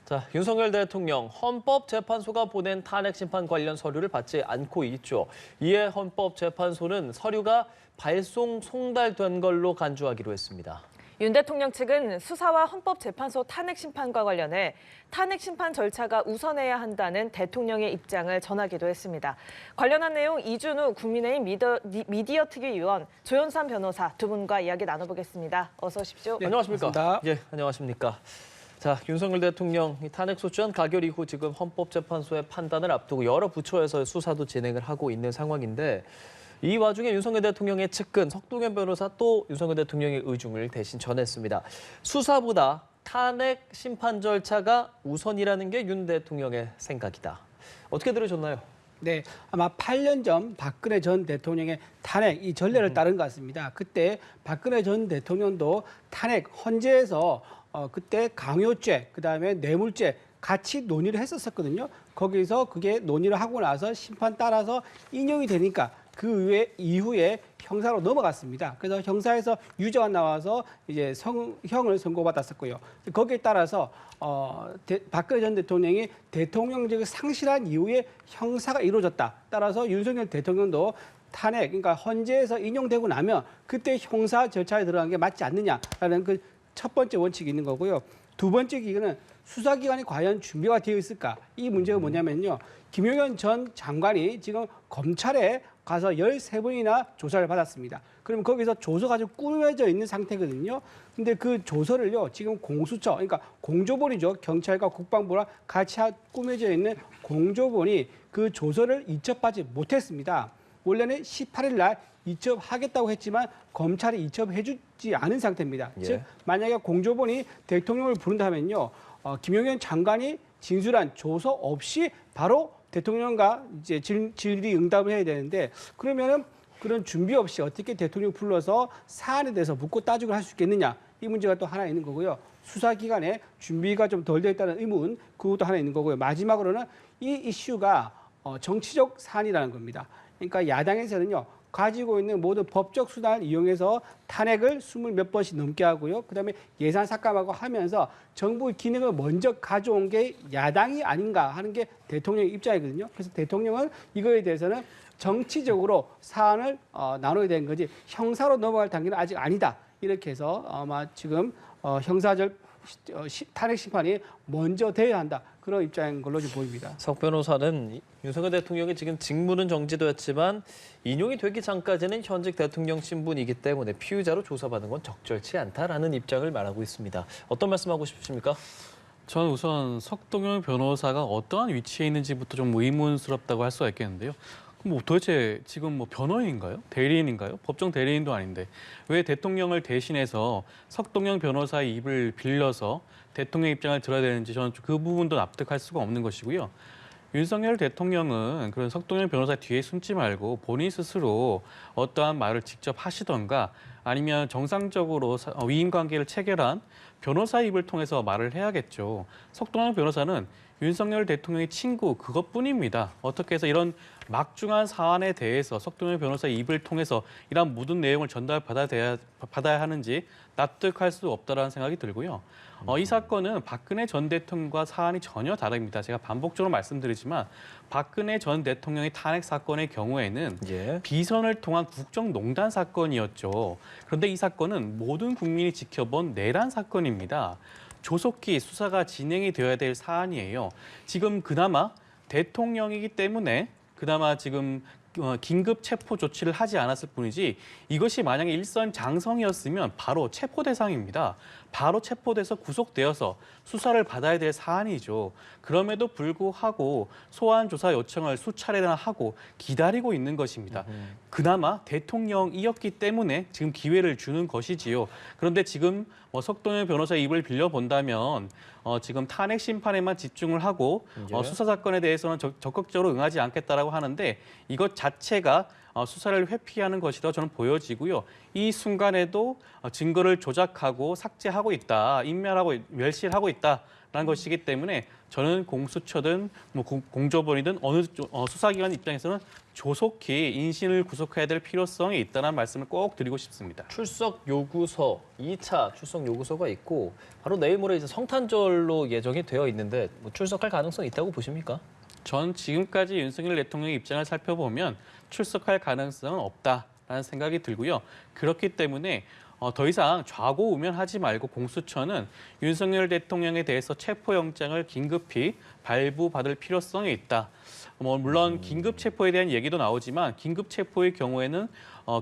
자, 윤석열 대통령 헌법재판소가 보낸 탄핵 심판 관련 서류를 받지 않고 있죠. 이에 헌법재판소는 서류가 발송 송달된 걸로 간주하기로 했습니다. 윤 대통령 측은 수사와 헌법재판소 탄핵 심판과 관련해 탄핵 심판 절차가 우선해야 한다는 대통령의 입장을 전하기도 했습니다. 관련한 내용 이준우 국민의힘 미디어 특위위원, 조현삼 변호사 두 분과 이야기 나눠보겠습니다. 어서 오십시오. 네, 안녕하십니까? 반갑습니다. 예, 안녕하십니까? 자, 윤석열 대통령 탄핵 소추안 가결 이후 지금 헌법재판소의 판단을 앞두고 여러 부처에서 수사도 진행을 하고 있는 상황인데 이 와중에 윤석열 대통령의 측근 석동현 변호사 또 윤석열 대통령의 의중을 대신 전했습니다. 수사보다 탄핵 심판 절차가 우선이라는 게 윤 대통령의 생각이다. 어떻게 들으셨나요? 네, 아마 8년 전 박근혜 전 대통령의 탄핵 이 전례를 따른 것 같습니다. 그때 박근혜 전 대통령도 탄핵 헌재에서 그때 강요죄, 그다음에 뇌물죄 같이 논의를 했었거든요. 거기서 그게 논의를 하고 나서 심판 따라서 인용이 되니까 그 이후에 형사로 넘어갔습니다. 그래서 형사에서 유죄가 나와서 이제 형을 선고받았었고요. 거기에 따라서 박근혜 전 대통령이 대통령직을 상실한 이후에 형사가 이루어졌다. 따라서 윤석열 대통령도 탄핵, 그러니까 헌재에서 인용되고 나면 그때 형사 절차에 들어간 게 맞지 않느냐라는 그 첫 번째 원칙이 있는 거고요. 두 번째 기준은 수사기관이 과연 준비가 되어 있을까? 이 문제가 뭐냐면요. 김용현 전 장관이 지금 검찰에 가서 13번이나 조사를 받았습니다. 그럼 거기서 조서가 아주 꾸며져 있는 상태거든요. 근데 그 조서를요, 지금 공수처, 그러니까 공조본이죠. 경찰과 국방부랑 같이 꾸며져 있는 공조본이 그 조서를 이첩하지 못했습니다. 원래는 18일 날 이첩하겠다고 했지만 검찰이 이첩해주지 않은 상태입니다. 예. 즉 만약에 공조본이 대통령을 부른다면요, 김용현 장관이 진술한 조서 없이 바로 대통령과 이제 질의응답을 해야 되는데 그러면은 그런 준비 없이 어떻게 대통령 불러서 사안에 대해서 묻고 따지고 할 수 있겠느냐, 이 문제가 또 하나 있는 거고요. 수사기관에 준비가 좀 덜 돼 있다는 의문, 그것도 하나 있는 거고요. 마지막으로는 이 이슈가 정치적 사안이라는 겁니다. 그러니까 야당에서는요, 가지고 있는 모든 법적 수단을 이용해서 탄핵을 20몇 번씩 넘게 하고요. 그다음에 예산 삭감하고 하면서 정부 기능을 먼저 가져온 게 야당이 아닌가 하는 게 대통령의 입장이거든요. 그래서 대통령은 이거에 대해서는 정치적으로 사안을 나눠야 되는 거지 형사로 넘어갈 단계는 아직 아니다. 이렇게 해서 아마 지금 형사적 탄핵 심판이 먼저 돼야 한다. 그런 입장인 걸로 좀 보입니다. 석 변호사는 윤석열 대통령이 지금 직무는 정지되었지만 인용이 되기 전까지는 현직 대통령 신분이기 때문에 피의자로 조사받는 건 적절치 않다라는 입장을 말하고 있습니다. 어떤 말씀하고 싶으십니까? 저는 우선 석동현 변호사가 어떠한 위치에 있는지부터 좀 의문스럽다고 할 수가 있겠는데요. 그럼 도대체 지금 변호인인가요? 대리인인가요? 법정 대리인도 아닌데 왜 대통령을 대신해서 석동현 변호사의 입을 빌려서 대통령 입장을 들어야 되는지 저는 그 부분도 납득할 수가 없는 것이고요. 윤석열 대통령은 그런 석동현 변호사 뒤에 숨지 말고 본인 스스로 어떠한 말을 직접 하시던가 아니면 정상적으로 위임 관계를 체결한 변호사 입을 통해서 말을 해야겠죠. 석동현 변호사는 윤석열 대통령의 친구 그것뿐입니다. 어떻게 해서 이런 막중한 사안에 대해서 석동현 변호사의 입을 통해서 이런 모든 내용을 받아야 하는지 납득할 수 없다라는 생각이 들고요. 이 사건은 박근혜 전 대통령과 사안이 전혀 다릅니다. 제가 반복적으로 말씀드리지만 박근혜 전 대통령의 탄핵 사건의 경우에는 비선을 통한 국정농단 사건이었죠. 그런데 이 사건은 모든 국민이 지켜본 내란 사건입니다. 조속히 수사가 진행이 되어야 될 사안이에요. 지금 그나마 대통령이기 때문에 그나마 지금 긴급 체포 조치를 하지 않았을 뿐이지 이것이 만약에 일선 장성이었으면 바로 체포 대상입니다. 바로 체포돼서 구속되어서 수사를 받아야 될 사안이죠. 그럼에도 불구하고 소환 조사 요청을 수차례나 하고 기다리고 있는 것입니다. 그나마 대통령이었기 때문에 지금 기회를 주는 것이지요. 그런데 지금 석동현 변호사의 입을 빌려본다면 지금 탄핵 심판에만 집중을 하고 수사 사건에 대해서는 적극적으로 응하지 않겠다라고 하는데 이것 자체가 수사를 회피하는 것이라고 저는 보여지고요. 이 순간에도 증거를 조작하고 삭제하고 있다, 인멸하고 멸실하고 있다라는 것이기 때문에 저는 공수처든 뭐 공조본이든 어느 수사기관 입장에서는 조속히 인신을 구속해야 될 필요성이 있다는 말씀을 꼭 드리고 싶습니다. 출석 요구서, 2차 출석 요구서가 있고 바로 내일 모레 이제 성탄절로 예정이 되어 있는데 뭐 출석할 가능성이 있다고 보십니까? 전 지금까지 윤석열 대통령의 입장을 살펴보면 출석할 가능성은 없다라는 생각이 들고요. 그렇기 때문에 더 이상 좌고우면하지 말고 공수처는 윤석열 대통령에 대해서 체포영장을 긴급히 발부받을 필요성이 있다. 물론 긴급 체포에 대한 얘기도 나오지만 긴급 체포의 경우에는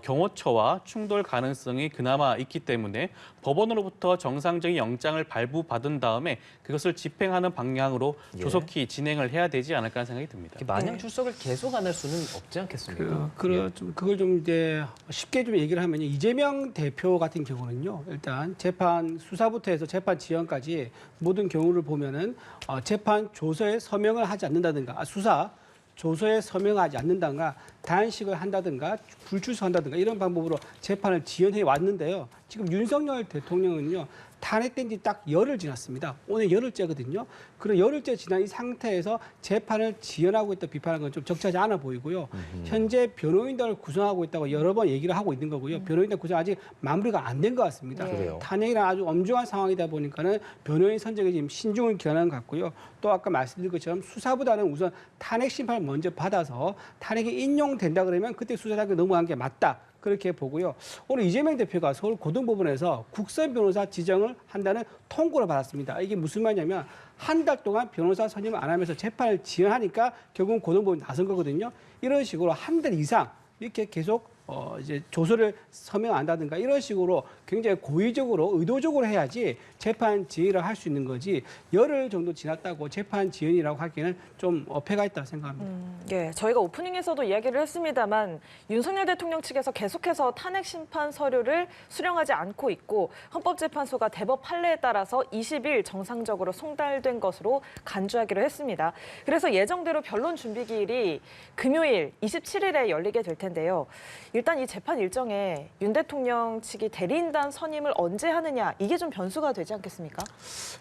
경호처와 충돌 가능성이 그나마 있기 때문에 법원으로부터 정상적인 영장을 발부받은 다음에 그것을 집행하는 방향으로 조속히 진행을 해야 되지 않을까 하는 생각이 듭니다. 마냥 네. 출석을 계속 안 할 수는 없지 않겠습니까? 그걸 좀 이제 쉽게 좀 얘기를 하면 이재명 대표 같은 경우는요. 일단 재판 수사부터 해서 재판 지연까지 모든 경우를 보면은 재판 조서에 서명을 하지 않는다든가 수사 조서에 서명하지 않는다든가 단식을 한다든가 불출석한다든가 이런 방법으로 재판을 지연해 왔는데요. 지금 윤석열 대통령은요. 탄핵된 지 딱 열흘 지났습니다. 오늘 열흘째거든요. 그런 열흘째 지난 이 상태에서 재판을 지연하고 있다 비판하는 건 좀 적절하지 않아 보이고요. 현재 변호인단을 구성하고 있다고 여러 번 얘기를 하고 있는 거고요. 변호인단 구성 아직 마무리가 안 된 것 같습니다. 그래요. 탄핵이란 아주 엄중한 상황이다 보니까는 변호인 선정에 지금 신중을 기하는 것 같고요. 또 아까 말씀드린 것처럼 수사보다는 우선 탄핵 심판을 먼저 받아서 탄핵이 인용된다 그러면 그때 수사하게 넘어간 게 맞다. 그렇게 보고요. 오늘 이재명 대표가 서울 고등법원에서 국선 변호사 지정을 한다는 통고를 받았습니다. 이게 무슨 말이냐면 한 달 동안 변호사 선임을 안 하면서 재판을 지연하니까 결국은 고등법원이 나선 거거든요. 이런 식으로 한 달 이상 이렇게 계속 이제 조서를 서명한다든가 이런 식으로 굉장히 고의적으로 의도적으로 해야지 재판 지연을 할 수 있는 거지 열흘 정도 지났다고 재판 지연이라고 하기에는 좀 어폐가 있다고 생각합니다. 예, 저희가 오프닝에서도 이야기를 했습니다만 윤석열 대통령 측에서 계속해서 탄핵 심판 서류를 수령하지 않고 있고 헌법재판소가 대법 판례에 따라서 20일 정상적으로 송달된 것으로 간주하기로 했습니다. 그래서 예정대로 변론 준비기일이 금요일 27일에 열리게 될 텐데요. 일단 이 재판 일정에 윤 대통령 측이 대리인단 선임을 언제 하느냐 이게 좀 변수가 되지 않겠습니까?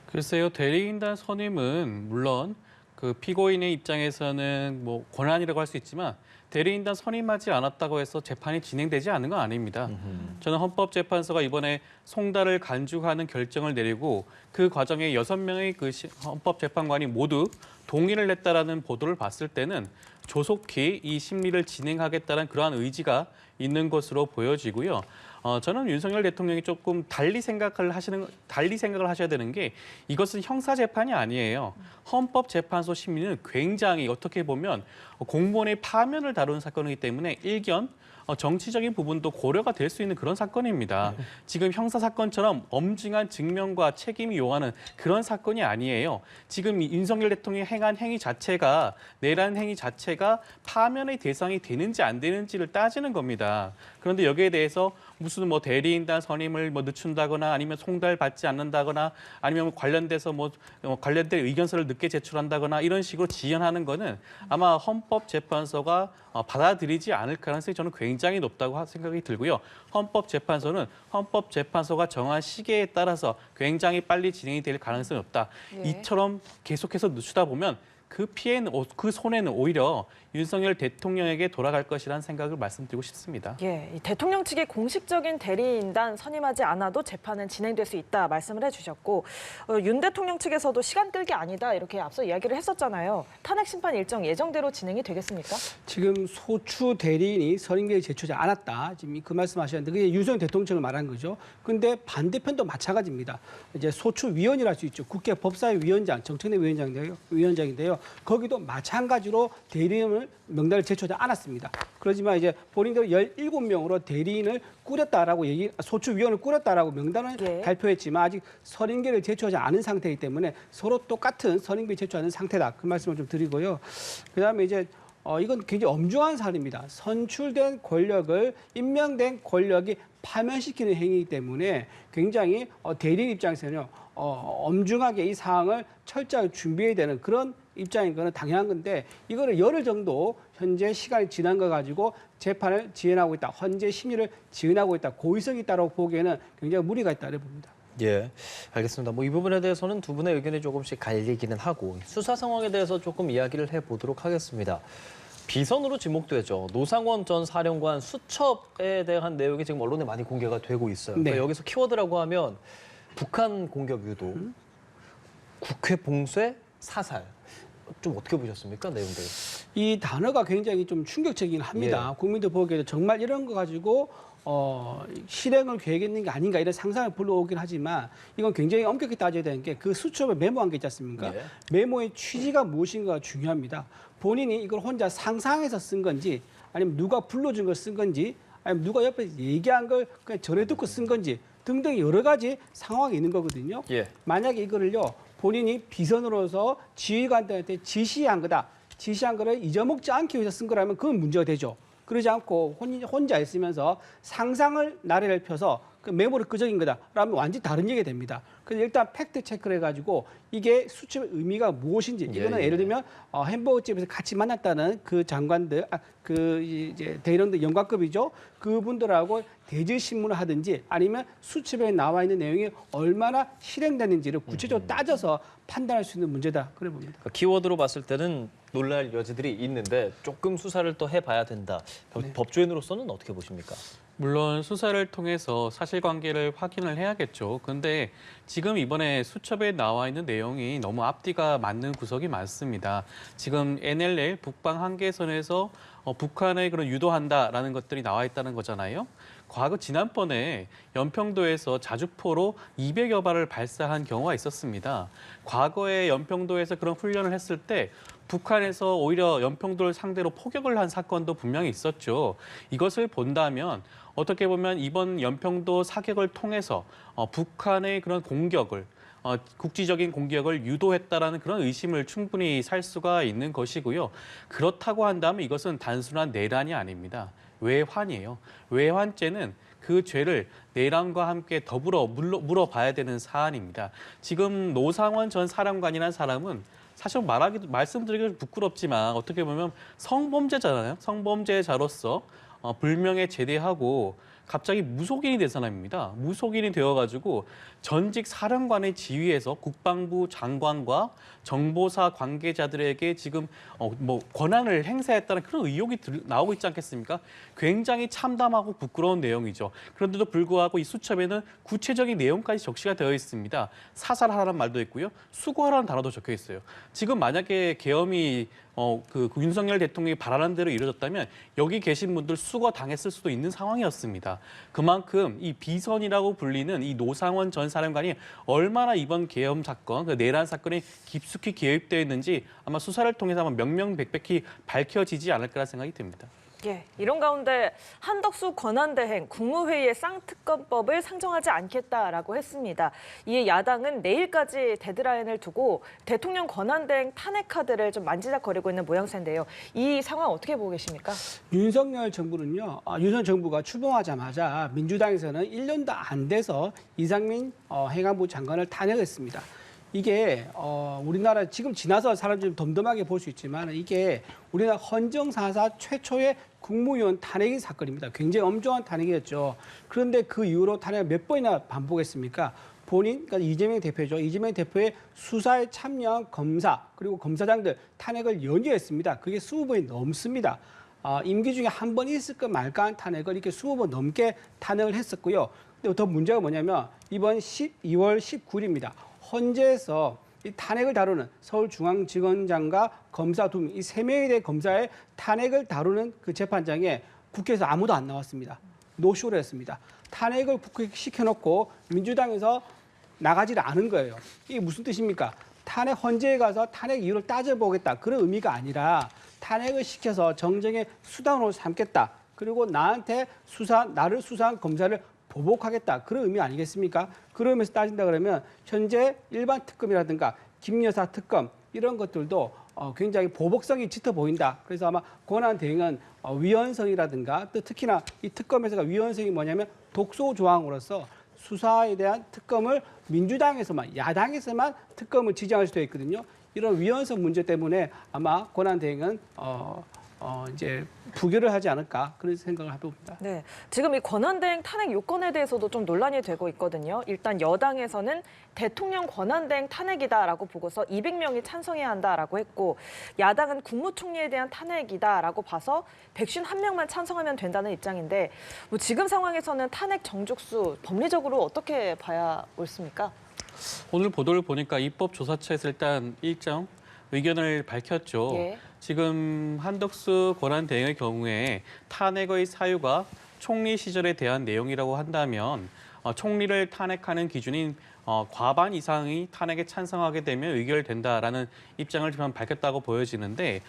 글쎄요, 대리인단 선임은 물론 그 피고인의 입장에서는 뭐 권한이라고 할 수 있지만 대리인단 선임하지 않았다고 해서 재판이 진행되지 않는 건 아닙니다. 저는 헌법재판소가 이번에 송달을 간주하는 결정을 내리고 그 과정에 6명의 그 헌법재판관이 모두 동의를 했다라는 보도를 봤을 때는 조속히 이 심리를 진행하겠다는 그러한 의지가 있는 것으로 보여지고요. 저는 윤석열 대통령이 조금 달리 생각을 하셔야 되는 게 이것은 형사 재판이 아니에요. 헌법재판소 심리는 굉장히 어떻게 보면 공무원의 파면을 다루는 사건이기 때문에 일견 정치적인 부분도 고려가 될 수 있는 그런 사건입니다. 지금 형사 사건처럼 엄중한 증명과 책임이 요하는 그런 사건이 아니에요. 지금 윤석열 대통령이 행한 행위 자체가 내란 행위 자체가 파면의 대상이 되는지 안 되는지를 따지는 겁니다. 그런데 여기에 대해서 무슨 뭐 대리인단 선임을 뭐 늦춘다거나 아니면 송달받지 않는다거나 아니면 관련돼서 뭐 관련된 의견서를 늦게 제출한다거나 이런 식으로 지연하는 거는 아마 헌법재판소가 받아들이지 않을 가능성이 저는 굉장히 높다고 생각이 들고요. 헌법재판소는 헌법재판소가 정한 시계에 따라서 굉장히 빨리 진행이 될 가능성이 없다. 예. 이처럼 계속해서 늦추다 보면 그 피해는 그 손해는 오히려 윤석열 대통령에게 돌아갈 것이라는 생각을 말씀드리고 싶습니다. 예, 이 대통령 측이 공식적인 대리인단 선임하지 않아도 재판은 진행될 수 있다 말씀을 해주셨고 윤 대통령 측에서도 시간 끌기 아니다 이렇게 앞서 이야기를 했었잖아요. 탄핵 심판 일정 예정대로 진행이 되겠습니까? 지금 소추 대리인이 선임계를 제출하지 않았다. 지금 그 말씀하셨는데 그게 윤석열 대통령 측을 말한 거죠. 근데 반대편도 마찬가지입니다. 이제 소추위원이라 할 수 있죠. 국회 법사위 위원장, 정청래 위원장인데요. 거기도 마찬가지로 대리인을 명단을 제출하지 않았습니다. 그렇지만 이제 본인들 17명으로 대리인을 꾸렸다라고 소추위원을 꾸렸다라고 명단을 예. 발표했지만 아직 선임계를 제출하지 않은 상태이기 때문에 서로 똑같은 선임계 제출하는 상태다. 그 말씀을 좀 드리고요. 그다음에 이제 이건 굉장히 엄중한 사안입니다. 선출된 권력을 임명된 권력이 파면시키는 행위이기 때문에 굉장히 대리인 입장에서는요. 엄중하게 이 사항을 철저하게 준비해야 되는 그런 입장인 거는 당연한 건데 이거를 열흘 정도 현재 시간이 지난 거 가지고 재판을 지연하고 있다. 헌재 심리를 지연하고 있다. 고의성이 있다고 보기에는 굉장히 무리가 있다고 봅니다. 예, 알겠습니다. 뭐 이 부분에 대해서는 두 분의 의견이 조금씩 갈리기는 하고 수사 상황에 대해서 조금 이야기를 해보도록 하겠습니다. 비선으로 지목되죠. 노상원 전 사령관 수첩에 대한 내용이 지금 언론에 많이 공개가 되고 있어요. 그러니까 네. 여기서 키워드라고 하면 북한 공격 유도, 국회 봉쇄, 사살. 좀 어떻게 보셨습니까, 내용들? 이 단어가 굉장히 좀 충격적이긴 합니다. 국민들 보기에도 정말 이런 거 가지고 실행을 계획했는 게 아닌가 이런 상상을 불러오긴 하지만 이건 굉장히 엄격히 따져야 되는 게 그 수첩에 메모한 게 있지 않습니까? 예. 메모의 취지가 무엇인가가 중요합니다. 본인이 이걸 혼자 상상해서 쓴 건지 아니면 누가 불러준 걸 쓴 건지 아니면 누가 옆에서 얘기한 걸 그냥 전해 듣고 쓴 건지 등등 여러 가지 상황이 있는 거거든요. 예. 만약에 이거를요 본인이 비선으로서 지휘관들한테 지시한 거다. 지시한 거를 잊어먹지 않기 위해서 쓴 거라면 그건 문제가 되죠. 그러지 않고 혼자 있으면서 상상을 나래를 펴서 그 메모를 끄적인 거다라면 완전히 다른 얘기가 됩니다. 그래서 일단 팩트 체크를 해가지고 이게 수첩의 의미가 무엇인지 이거는 예를 들면 햄버거집에서 같이 만났다는 그 장관들, 그 이제 대령들 영관급이죠. 그분들하고 대질 신문을 하든지 아니면 수첩에 나와 있는 내용이 얼마나 실행되는지를 구체적으로 따져서 판단할 수 있는 문제다 그래 봅니다. 그러니까 키워드로 봤을 때는 놀랄 여지들이 있는데 조금 수사를 또 해봐야 된다. 법조인으로서는 어떻게 보십니까? 물론 수사를 통해서 사실관계를 확인을 해야겠죠. 근데 지금 이번에 수첩에 나와 있는 내용이 너무 앞뒤가 맞는 구석이 많습니다. 지금 NLL 북방 한계선에서 북한을 그런 유도한다라는 것들이 나와 있다는 거잖아요. 과거 지난번에 연평도에서 자주포로 200여 발을 발사한 경우가 있었습니다. 과거에 연평도에서 그런 훈련을 했을 때 북한에서 오히려 연평도를 상대로 포격을 한 사건도 분명히 있었죠. 이것을 본다면 어떻게 보면 이번 연평도 사격을 통해서 북한의 그런 공격을 국지적인 공격을 유도했다라는 그런 의심을 충분히 살 수가 있는 것이고요. 그렇다고 한다면 이것은 단순한 내란이 아닙니다. 외환이에요. 외환죄는 그 죄를 내란과 함께 더불어 물어봐야 되는 사안입니다. 지금 노상원 전 사령관이라는 사람은 사실 말씀드리기 좀 부끄럽지만 어떻게 보면 성범죄잖아요. 성범죄자로서 불명예 제대하고 갑자기 무속인이 된 사람입니다. 무속인이 되어가지고 전직 사령관의 지위에서 국방부 장관과 정보사 관계자들에게 지금 권한을 행사했다는 그런 의혹이 나오고 있지 않겠습니까? 굉장히 참담하고 부끄러운 내용이죠. 그런데도 불구하고 이 수첩에는 구체적인 내용까지 적시가 되어 있습니다. 사살하라는 말도 있고요. 수고하라는 단어도 적혀 있어요. 지금 만약에 계엄이 그 윤석열 대통령이 바라는 대로 이루어졌다면 여기 계신 분들 수거 당했을 수도 있는 상황이었습니다. 그만큼 이 비선이라고 불리는 이 노상원 전 사령관이 얼마나 이번 계엄 사건, 그 내란 사건이 깊숙이 개입되어 있는지 아마 수사를 통해서 아마 명명백백히 밝혀지지 않을까라는 생각이 듭니다. 예, 이런 가운데 한덕수 권한대행 국무회의의 쌍특검법을 상정하지 않겠다라고 했습니다. 이에 야당은 내일까지 데드라인을 두고 대통령 권한대행 탄핵 카드를 좀 만지작거리고 있는 모양새인데요. 이 상황 어떻게 보고 계십니까? 윤석열 정부는요, 윤석열 정부가 출범하자마자 민주당에서는 1년도 안 돼서 이상민 행안부 장관을 탄핵했습니다. 이게 우리나라 지금 지나서 사람들이 덤덤하게 볼 수 있지만 이게 우리나라 헌정사사 최초의 국무위원 탄핵인 사건입니다. 굉장히 엄중한 탄핵이었죠. 그런데 그 이후로 탄핵을 몇 번이나 반복했습니까? 본인, 그러니까 이재명 대표죠. 이재명 대표의 수사에 참여한 검사 그리고 검사장들 탄핵을 연이었습니다. 그게 20번이 넘습니다. 임기 중에 한 번 있을까 말까한 탄핵을 이렇게 20번 넘게 탄핵을 했었고요. 근데 더 문제가 뭐냐면 이번 12월 19일입니다. 헌재에서 이 탄핵을 다루는 서울중앙지검장과 검사 2명, 이 3명에 대해 검사의 탄핵을 다루는 그 재판장에 국회에서 아무도 안 나왔습니다. 노쇼를 했습니다. 탄핵을 국회에 시켜놓고 민주당에서 나가지를 않은 거예요. 이게 무슨 뜻입니까? 탄핵 헌재에 가서 탄핵 이유를 따져보겠다. 그런 의미가 아니라 탄핵을 시켜서 정쟁의 수단으로 삼겠다. 그리고 나한테 나를 수사한 검사를 보복하겠다. 그런 의미 아니겠습니까? 그러면서 따진다 그러면 현재 일반 특검이라든가 김여사 특검 이런 것들도 굉장히 보복성이 짙어 보인다. 그래서 아마 권한 대행은 위헌성이라든가 또 특히나 이 특검에서가 위헌성이 뭐냐면 독소 조항으로서 수사에 대한 특검을 민주당에서만, 야당에서만 특검을 지정할 수도 있거든요. 이런 위헌성 문제 때문에 아마 권한대행은 이제 부결을 하지 않을까 그런 생각을 해봅니다. 네, 지금 이 권한대행 탄핵 요건에 대해서도 좀 논란이 되고 있거든요. 일단 여당에서는 대통령 권한대행 탄핵이다라고 보고서 200명이 찬성해야 한다라고 했고, 야당은 국무총리에 대한 탄핵이다라고 봐서 151명만 찬성하면 된다는 입장인데, 뭐 지금 상황에서는 탄핵 정족수 법리적으로 어떻게 봐야 옳습니까? 오늘 보도를 보니까 입법조사처에서 일단 일정 의견을 밝혔죠. 예. 지금 한덕수 권한대행의 경우에 탄핵의 사유가 총리 시절에 대한 내용이라고 한다면 총리를 탄핵하는 기준인 과반 이상이 탄핵에 찬성하게 되면 의결된다라는 입장을 지금 밝혔다고 보여지는데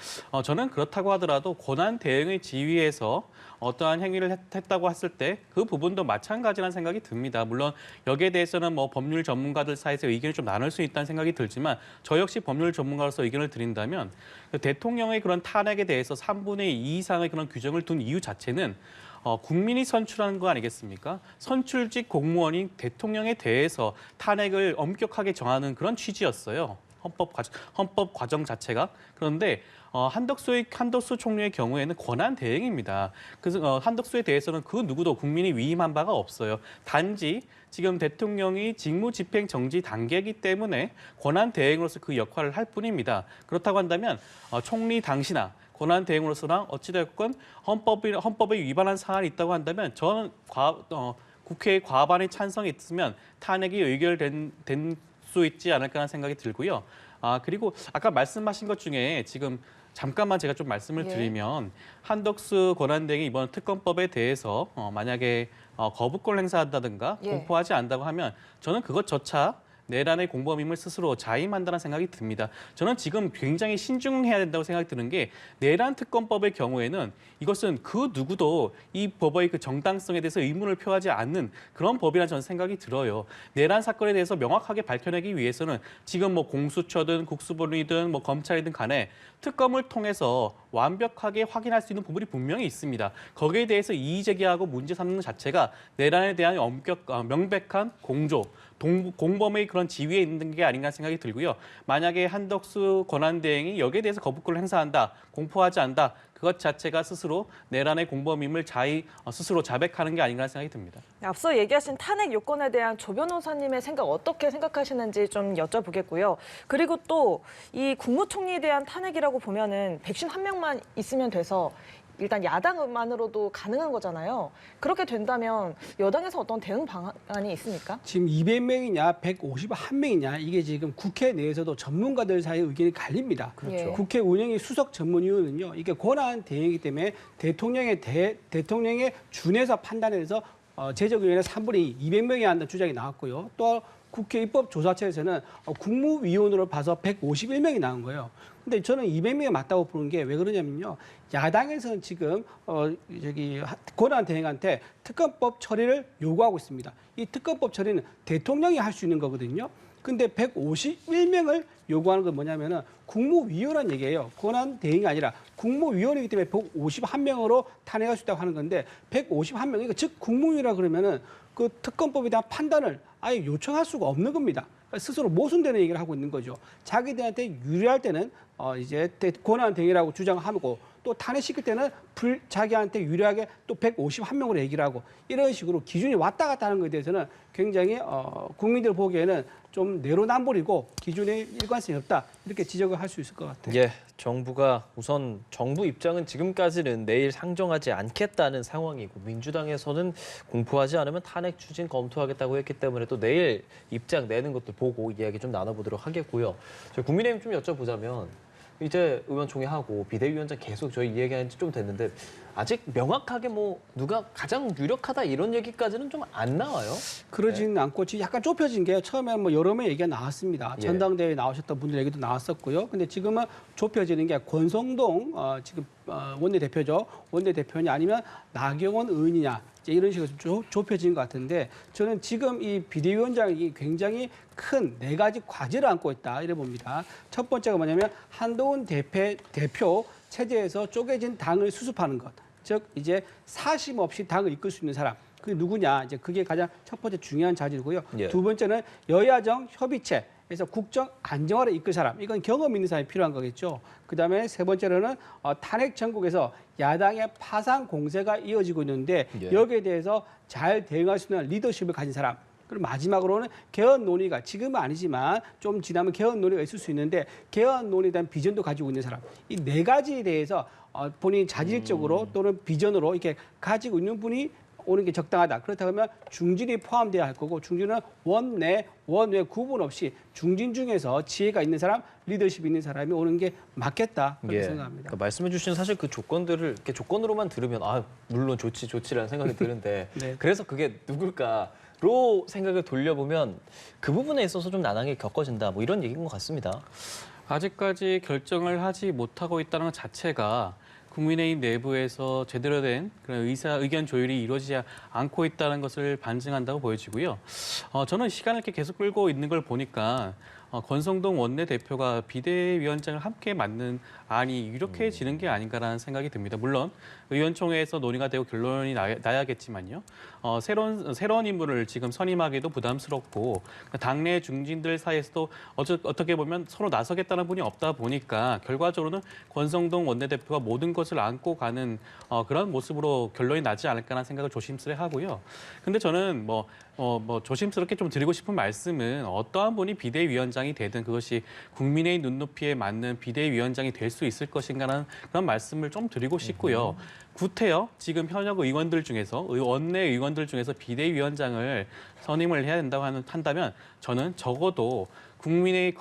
저는 그렇다고 하더라도 권한대행의 지위에서 어떠한 행위를 했다고 했을 때 그 부분도 마찬가지라는 생각이 듭니다. 물론 여기에 대해서는 뭐 법률 전문가들 사이에서 의견이 좀 나눌 수 있다는 생각이 들지만 저 역시 법률 전문가로서 의견을 드린다면 대통령의 그런 탄핵에 대해서 3분의 2 이상의 그런 규정을 둔 이유 자체는 국민이 선출한 거 아니겠습니까? 선출직 공무원이 대통령에 대해서 탄핵을 엄격하게 정하는 그런 취지였어요. 헌법 과정 자체가. 그런데 한덕수 총리의 경우에는 권한 대행입니다. 그래서 한덕수에 대해서는 그 누구도 국민이 위임한 바가 없어요. 단지 지금 대통령이 직무 집행 정지 단계이기 때문에 권한 대행으로서 그 역할을 할 뿐입니다. 그렇다고 한다면 총리 당시나 권한 대행으로서나 어찌됐건 헌법에 위반한 사안이 있다고 한다면 저는 국회의 과반의 찬성이 있으면 탄핵이 의결된 수 있지 않을까라는 생각이 들고요. 그리고 아까 말씀하신 것 중에 지금 잠깐만 제가 좀 말씀을 드리면 한덕수 권한대행이 이번 특검법에 대해서 만약에 거부권 행사한다든가 공포하지 않는다고 하면 저는 그것조차 내란의 공범임을 스스로 자임한다는 생각이 듭니다. 저는 지금 굉장히 신중해야 된다고 생각이 드는 게 내란 특검법의 경우에는 이것은 그 누구도 이 법의 그 정당성에 대해서 의문을 표하지 않는 그런 법이라는 저는 생각이 들어요. 내란 사건에 대해서 명확하게 밝혀내기 위해서는 지금 뭐 공수처든 국수본이든 뭐 검찰이든 간에 특검을 통해서 완벽하게 확인할 수 있는 부분이 분명히 있습니다. 거기에 대해서 이의 제기하고 문제 삼는 것 자체가 내란에 대한 명백한 공범의 그런 지위에 있는 게 아닌가 생각이 들고요. 만약에 한덕수 권한대행이 여기에 대해서 거부권을 행사한다, 공포하지 않는다, 그것 자체가 스스로 내란의 공범임을 스스로 자백하는 게 아닌가 생각이 듭니다. 앞서 얘기하신 탄핵 요건에 대한 조 변호사님의 생각 어떻게 생각하시는지 좀 여쭤보겠고요. 그리고 또 이 국무총리에 대한 탄핵이라고 보면은 151명만 있으면 돼서 일단 야당만으로도 가능한 거잖아요. 그렇게 된다면 여당에서 어떤 대응 방안이 있습니까? 지금 200명이냐 151명이냐 이게 지금 국회 내에서도 전문가들 사이에 의견이 갈립니다. 그렇죠. 국회 운영위 수석 전문위원은요. 이게 권한 대행이기 때문에 대통령의 준해서 판단해서 제적의원의 3분의 2, 200명이 한다는 주장이 나왔고요. 또 국회 입법조사처에서는 국무위원으로 봐서 151명이 나온 거예요. 근데 저는 200명이 맞다고 보는 게 왜 그러냐면요. 야당에서는 지금 권한 대행한테 특검법 처리를 요구하고 있습니다. 이 특검법 처리는 대통령이 할 수 있는 거거든요. 근데 151명을 요구하는 건 뭐냐면은 국무위원이라는 얘기예요. 권한 대행이 아니라 국무위원이기 때문에 151명으로 탄핵할 수 있다고 하는 건데 151명, 그러니까 즉 국무위원이라 그러면은 그 특검법에 대한 판단을 아예 요청할 수가 없는 겁니다. 스스로 모순되는 얘기를 하고 있는 거죠. 자기들한테 유리할 때는 이제 권한 대행이라고 주장하고 또 탄핵시킬 때는 자기한테 유리하게 또 151명으로 얘기를 하고 이런 식으로 기준이 왔다 갔다 하는 것에 대해서는 굉장히 국민들 보기에는 좀 내로남불이고 기준에 일관성이 없다 이렇게 지적을 할 수 있을 것 같아요. 예, 정부가 우선 정부 입장은 지금까지는 내일 상정하지 않겠다는 상황이고 민주당에서는 공포하지 않으면 탄핵 추진 검토하겠다고 했기 때문에 또 내일 입장 내는 것들 보고 이야기 좀 나눠보도록 하겠고요. 저희 국민의힘 좀 여쭤보자면 이제 의원총회하고 비대위원장 계속 저희 이야기한 지 좀 됐는데 아직 명확하게 뭐 누가 가장 유력하다 이런 얘기까지는 좀 안 나와요. 그러지는 않고 지금 약간 좁혀진 게 처음에는 뭐 여러 명의 얘기가 나왔습니다. 예. 전당대회에 나오셨던 분들 얘기도 나왔었고요. 근데 지금은 좁혀지는 게 권성동 지금 원내대표죠. 원내대표냐 아니면 나경원 의원이냐 이제 이런 식으로 좀 좁혀진 것 같은데 저는 지금 이 비대위원장이 굉장히 큰 네 가지 과제를 안고 있다 이래 봅니다. 첫 번째가 뭐냐면 한동훈 대표 체제에서 쪼개진 당을 수습하는 것. 즉 이제 사심 없이 당을 이끌 수 있는 사람. 그게 누구냐? 이제 그게 가장 첫 번째 중요한 자질이고요. 예. 두 번째는 여야정 협의체에서 국정 안정화를 이끌 사람. 이건 경험 있는 사람이 필요한 거겠죠. 그다음에 세 번째로는 탄핵 전국에서 야당의 파상 공세가 이어지고 있는데 예. 여기에 대해서 잘 대응할 수 있는 리더십을 가진 사람. 그리고 마지막으로는 개헌 논의가 지금은 아니지만 좀 지나면 개헌 논의가 있을 수 있는데 개헌 논의에 대한 비전도 가지고 있는 사람. 이 네 가지에 대해서 본인이 자질적으로 또는 비전으로 이렇게 가지고 있는 분이 오는 게 적당하다. 그렇다고 하면 중진이 포함돼야 할 거고 중진은 원외 구분 없이 중진 중에서 지혜가 있는 사람, 리더십 있는 사람이 오는 게 맞겠다. 그렇게 생각합니다. 그러니까 말씀해 주신 사실 그 조건들을 이렇게 조건으로만 들으면 물론 좋지라는 생각이 드는데 네. 그래서 그게 누굴까로 생각을 돌려보면 그 부분에 있어서 좀 난항이 겪어진다. 뭐 이런 얘기인 것 같습니다. 아직까지 결정을 하지 못하고 있다는 것 자체가 국민의힘 내부에서 제대로 된 그런 의견 조율이 이루어지지 않고 있다는 것을 반증한다고 보여지고요. 저는 시간을 이렇게 계속 끌고 있는 걸 보니까 권성동 원내대표가 비대위원장을 함께 맡는 안이 유력해지는 게 아닌가라는 생각이 듭니다. 물론 의원총회에서 논의가 되고 결론이 나야겠지만요. 새로운 인물을 지금 선임하기도 부담스럽고 당내 중진들 사이에서도 어떻게 보면 서로 나서겠다는 분이 없다 보니까 결과적으로는 권성동 원내대표가 모든 것을 안고 가는 그런 모습으로 결론이 나지 않을까라는 생각을 조심스레 하고요. 근데 저는 조심스럽게 좀 드리고 싶은 말씀은 어떠한 분이 비대위원장이 되든 그것이 국민의 눈높이에 맞는 비대위원장이 될 수 있을 것인가라는 그런 말씀을 좀 드리고 싶고요. 구태여 지금 현역 의원들 중에서 원내 의원들 중에서 비대위원장을 선임을 해야 된다고 한다면 저는 적어도 국민의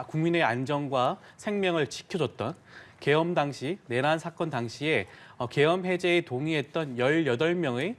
국민의 안정과 생명을 지켜줬던 계엄 당시 내란 사건 당시에 계엄 해제에 동의했던 18명의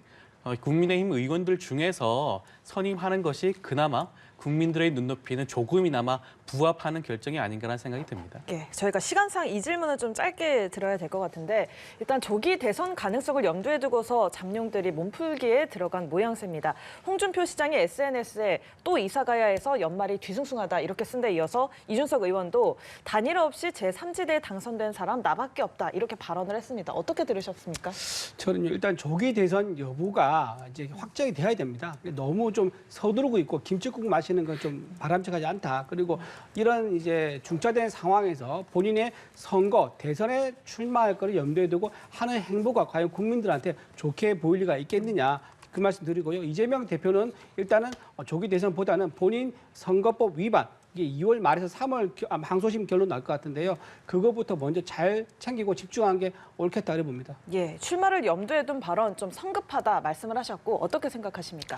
국민의힘 의원들 중에서 선임하는 것이 그나마 국민들의 눈높이는 조금이나마 부합하는 결정이 아닌가라는 생각이 듭니다. 예, 저희가 시간상 이 질문을 좀 짧게 들어야 될 것 같은데 일단 조기 대선 가능성을 염두에 두고서 잠룡들이 몸풀기에 들어간 모양새입니다. 홍준표 시장이 SNS에 또 이사 가야 해서 연말이 뒤숭숭하다 이렇게 쓴 데 이어서 이준석 의원도 단일 없이 제3지대에 당선된 사람 나밖에 없다 이렇게 발언을 했습니다. 어떻게 들으셨습니까? 저는 일단 조기 대선 여부가 이제 확정이 돼야 됩니다. 너무 좀 서두르고 있고 김치국 마시는 건 좀 바람직하지 않다. 그리고 이런 이제 중차된 상황에서 본인의 선거 대선에 출마할 거를 염두에 두고 하는 행보가 과연 국민들한테 좋게 보일 리가 있겠느냐. 그 말씀 드리고요. 이재명 대표는 일단은 조기 대선보다는 본인 선거법 위반 이게 2월 말에서 3월 항소심 결론 날 것 같은데요. 그거부터 먼저 잘 챙기고 집중한 게 옳겠다 그래 봅니다. 예, 출마를 염두에 둔 발언 좀 성급하다 말씀을 하셨고 어떻게 생각하십니까?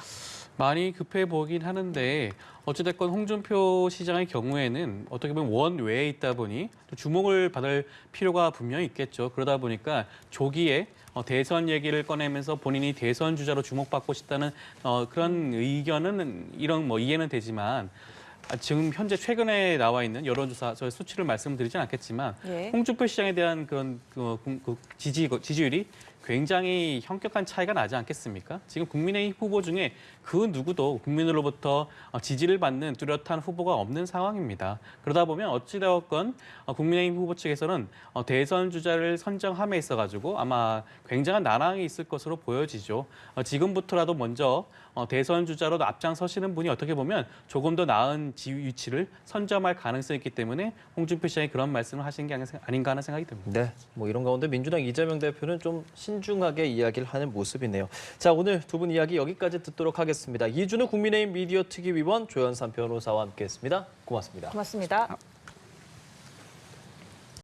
많이 급해 보긴 하는데 어찌됐건 홍준표 시장의 경우에는 어떻게 보면 원외에 있다 보니 또 주목을 받을 필요가 분명히 있겠죠. 그러다 보니까 조기에 대선 얘기를 꺼내면서 본인이 대선 주자로 주목받고 싶다는 그런 의견은 이해는 되지만 지금 현재 최근에 나와 있는 여론조사 저희 수치를 말씀드리진 않겠지만 예. 홍준표 시장에 대한 그런 지지율이 굉장히 현격한 차이가 나지 않겠습니까? 지금 국민의힘 후보 중에 그 누구도 국민으로부터 지지를 받는 뚜렷한 후보가 없는 상황입니다. 그러다 보면 어찌되었건 국민의힘 후보 측에서는 대선 주자를 선정함에 있어가지고 아마 굉장한 난항이 있을 것으로 보여지죠. 지금부터라도 먼저 대선 주자로 앞장서시는 분이 어떻게 보면 조금 더 나은 위치를 선점할 가능성이 있기 때문에 홍준표 시장이 그런 말씀을 하신 게 아닌가 하는 생각이 듭니다. 네, 뭐 이런 가운데 민주당 이재명 대표는 좀 신중하게 이야기를 하는 모습이네요. 자, 오늘 두 분 이야기 여기까지 듣도록 하겠습니다. 이준우 국민의힘 미디어 특위위원 조현삼 변호사와 함께했습니다. 고맙습니다. 고맙습니다.